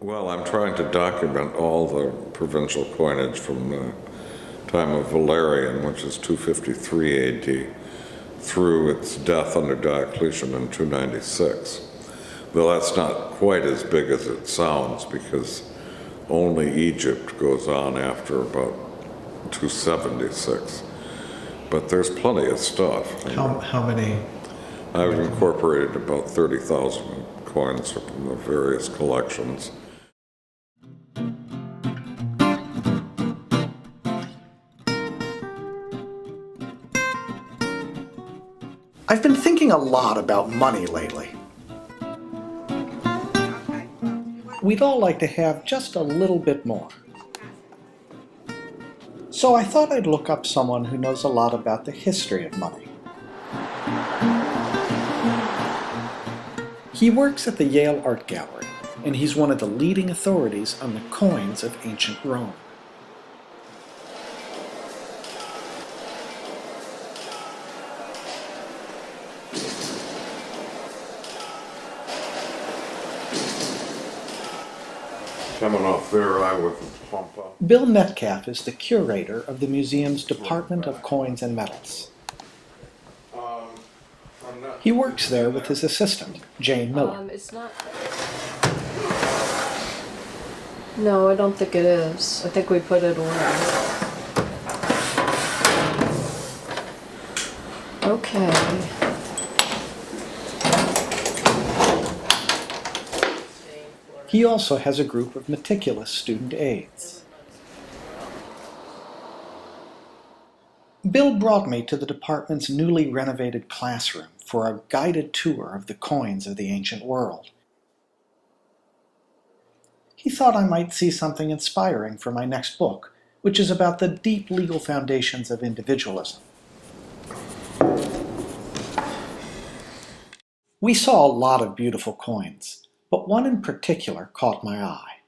Well, I'm trying to document all the provincial coinage from the time of Valerian, which is 253 AD, through its death under Diocletian in 296. Though that's not quite as big as it sounds, because only Egypt goes on after about 276. But there's plenty of stuff. How many? I've incorporated about 30,000 coins from the various collections. I've been thinking a lot about money lately. We'd all like to have just a little bit more. So I thought I'd look up someone who knows a lot about the history of money. He works at the Yale Art Gallery, and he's one of the leading authorities on the coins of ancient Rome. Coming off their eye with the pump up. Bill Metcalf is the curator of the museum's Department of Coins and Metals. He works there with his assistant, Jane Miller. It's not. No, I don't think it is. I think we put it away. Okay. He also has a group of meticulous student aides. Bill brought me to the department's newly renovated classroom for a guided tour of the coins of the ancient world. He thought I might see something inspiring for my next book, which is about the deep legal foundations of individualism. We saw a lot of beautiful coins, but one in particular caught my eye.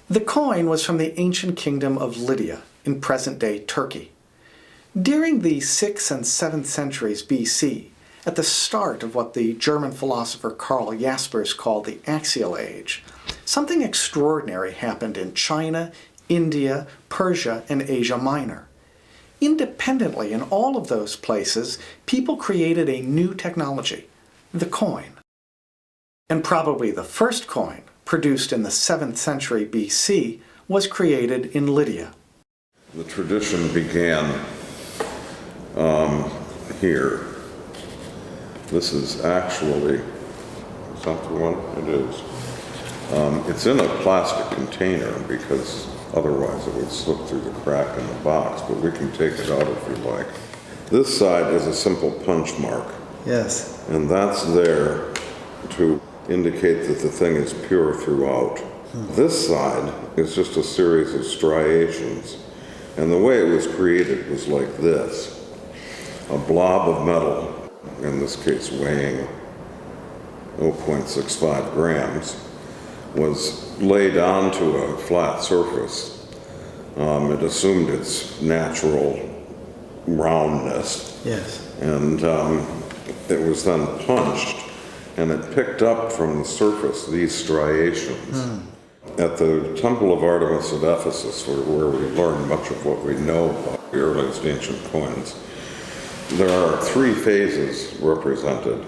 The coin was from the ancient kingdom of Lydia in present-day Turkey. During the 6th and 7th centuries BC, at the start of what the German philosopher Karl Jaspers called the Axial Age, something extraordinary happened in China, India, Persia, and Asia Minor. Independently in all of those places, people created a new technology, the coin. And probably the first coin, produced in the 7th century BC, was created in Lydia. The tradition began here. This is actually, is that the one? It is. It's in a plastic container because otherwise it would slip through the crack in the box, but we can take it out if you like. This side is a simple punch mark. Yes. And that's there to indicate that the thing is pure throughout. This side is just a series of striations. And the way it was created was like this. A blob of metal, in this case weighing 0.65 grams, was laid onto a flat surface. It assumed its natural roundness. Yes. And it was then punched, and it picked up from the surface these striations. At the Temple of Artemis at Ephesus, where we learn much of what we know about the earliest ancient coins, there are 3 phases represented.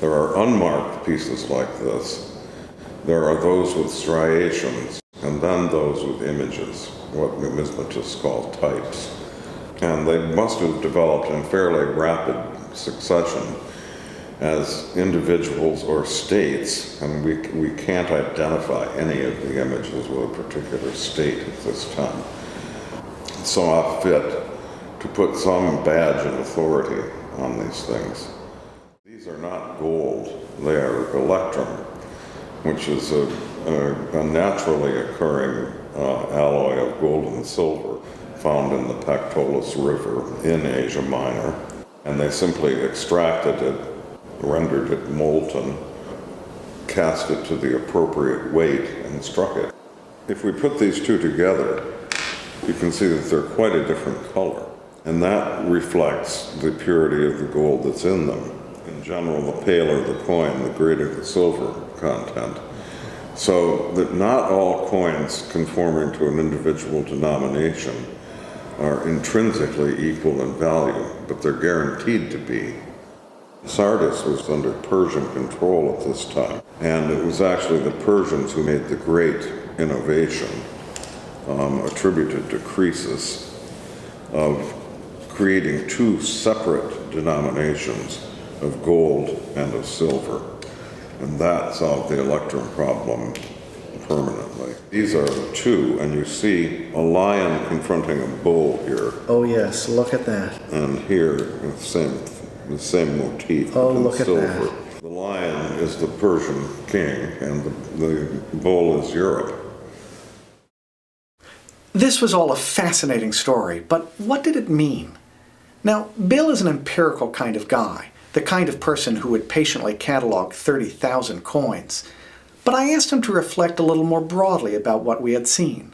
There are unmarked pieces like this. There are those with striations, and then those with images, what numismatists call types. And they must have developed in fairly rapid succession as individuals or states, and we can't identify any of the images with a particular state at this time. It saw fit to put some badge of authority on these things. These are not gold, they are electrum, which is a naturally occurring alloy of gold and silver found in the Pactolus River in Asia Minor. And they simply extracted it, rendered it molten, cast it to the appropriate weight, and struck it. If we put these two together, you can see that they're quite a different color. And that reflects the purity of the gold that's in them. In general, the paler the coin, the greater the silver content. So that not all coins conforming to an individual denomination are intrinsically equal in value, but they're guaranteed to be. Sardis was under Persian control at this time, and it was actually the Persians who made the great innovation, attributed to Croesus, of creating two separate denominations of gold and of silver. And that solved the electrum problem permanently. These are the two, and you see a lion confronting a bull here, Oh yes, look at that. and here the same motif. Oh, in look at silver. that. The lion is the Persian king, and the bull is Europe. This was all a fascinating story, but what did it mean? Now, Bill is an empirical kind of guy, the kind of person who would patiently catalog 30,000 coins. But I asked him to reflect a little more broadly about what we had seen.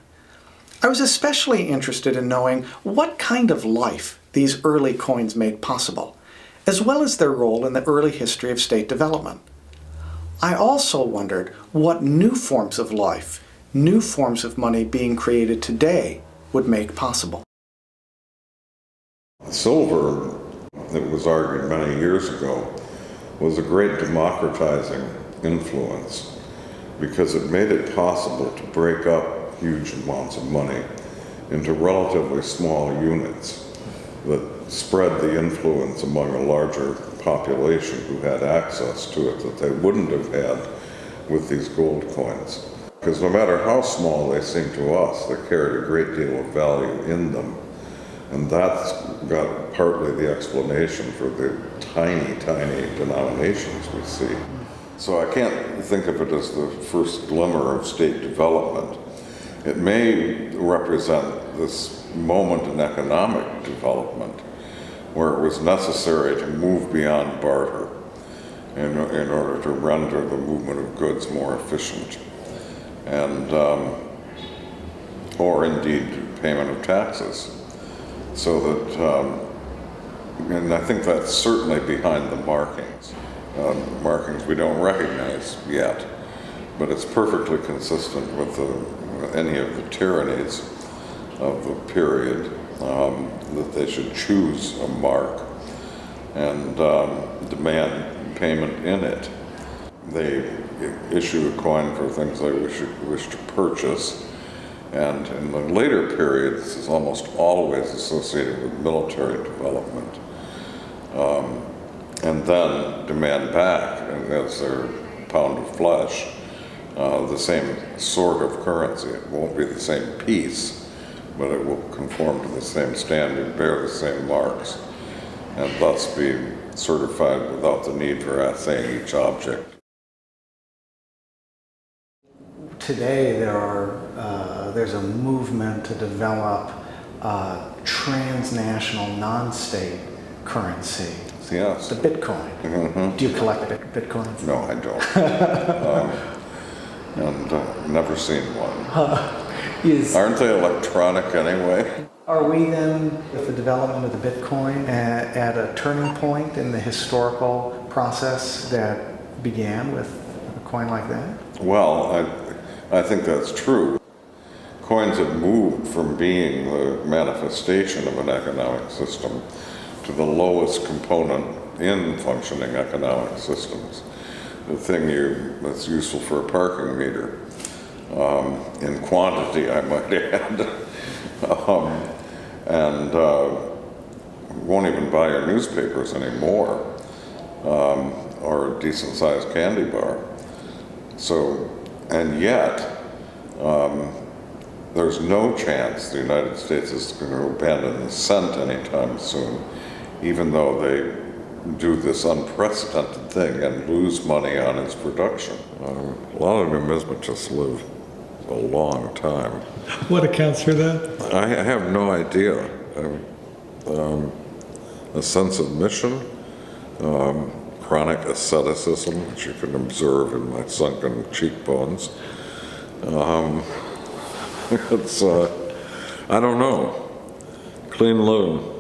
I was especially interested in knowing what kind of life these early coins made possible, as well as their role in the early history of state development. I also wondered what new forms of life, new forms of money being created today would make possible. Silver, it was argued many years ago, was a great democratizing influence because it made it possible to break up huge amounts of money into relatively small units that spread the influence among a larger population who had access to it that they wouldn't have had with these gold coins. Because no matter how small they seem to us, they carried a great deal of value in them. And that's got partly the explanation for the tiny, tiny denominations we see. So I can't think of it as the first glimmer of state development. It may represent this moment in economic development where it was necessary to move beyond barter in order to render the movement of goods more efficient, and or indeed payment of taxes. So that, and I think that's certainly behind the markings. Markings we don't recognize yet, but it's perfectly consistent with any of the tyrannies of the period, that they should choose a mark and demand payment in it. They issue a coin for things they wish to purchase, and in the later period, this is almost always associated with military development, and then demand back, and as their pound of flesh, the same sort of currency. It won't be the same piece, but it will conform to the same standard, bear the same marks, and thus be certified without the need for assaying each object. Today there's a movement to develop transnational non-state currency. Yes. The Bitcoin. Mm-hmm. Do you collect Bitcoins? No, I don't. And never seen one. Aren't they electronic anyway? Are we then, with the development of the Bitcoin, at a turning point in the historical process that began with a coin like that? Well, I think that's true. Coins have moved from being the manifestation of an economic system to the lowest component in functioning economic systems. The thing that's useful for a parking meter, in quantity, I might add, and won't even buy your newspapers anymore, or a decent-sized candy bar. So, and yet, there's no chance the United States is going to abandon the cent anytime soon, even though they do this unprecedented thing and lose money on its production. A lot of numismatists live a long time. What accounts for that? I have no idea. A sense of mission, chronic asceticism, which you can observe in my sunken cheekbones. It's, I don't know, clean loo.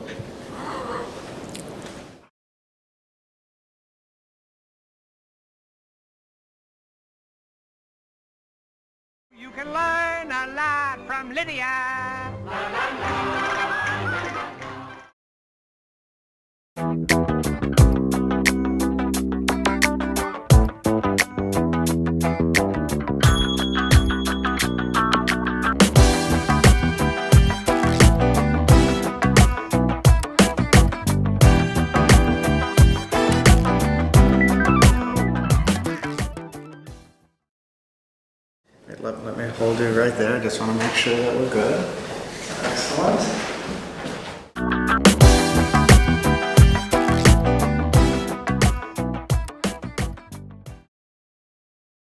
You can learn a lot from Lydia. Let me hold you right there. I just want to make sure that we're good. Excellent.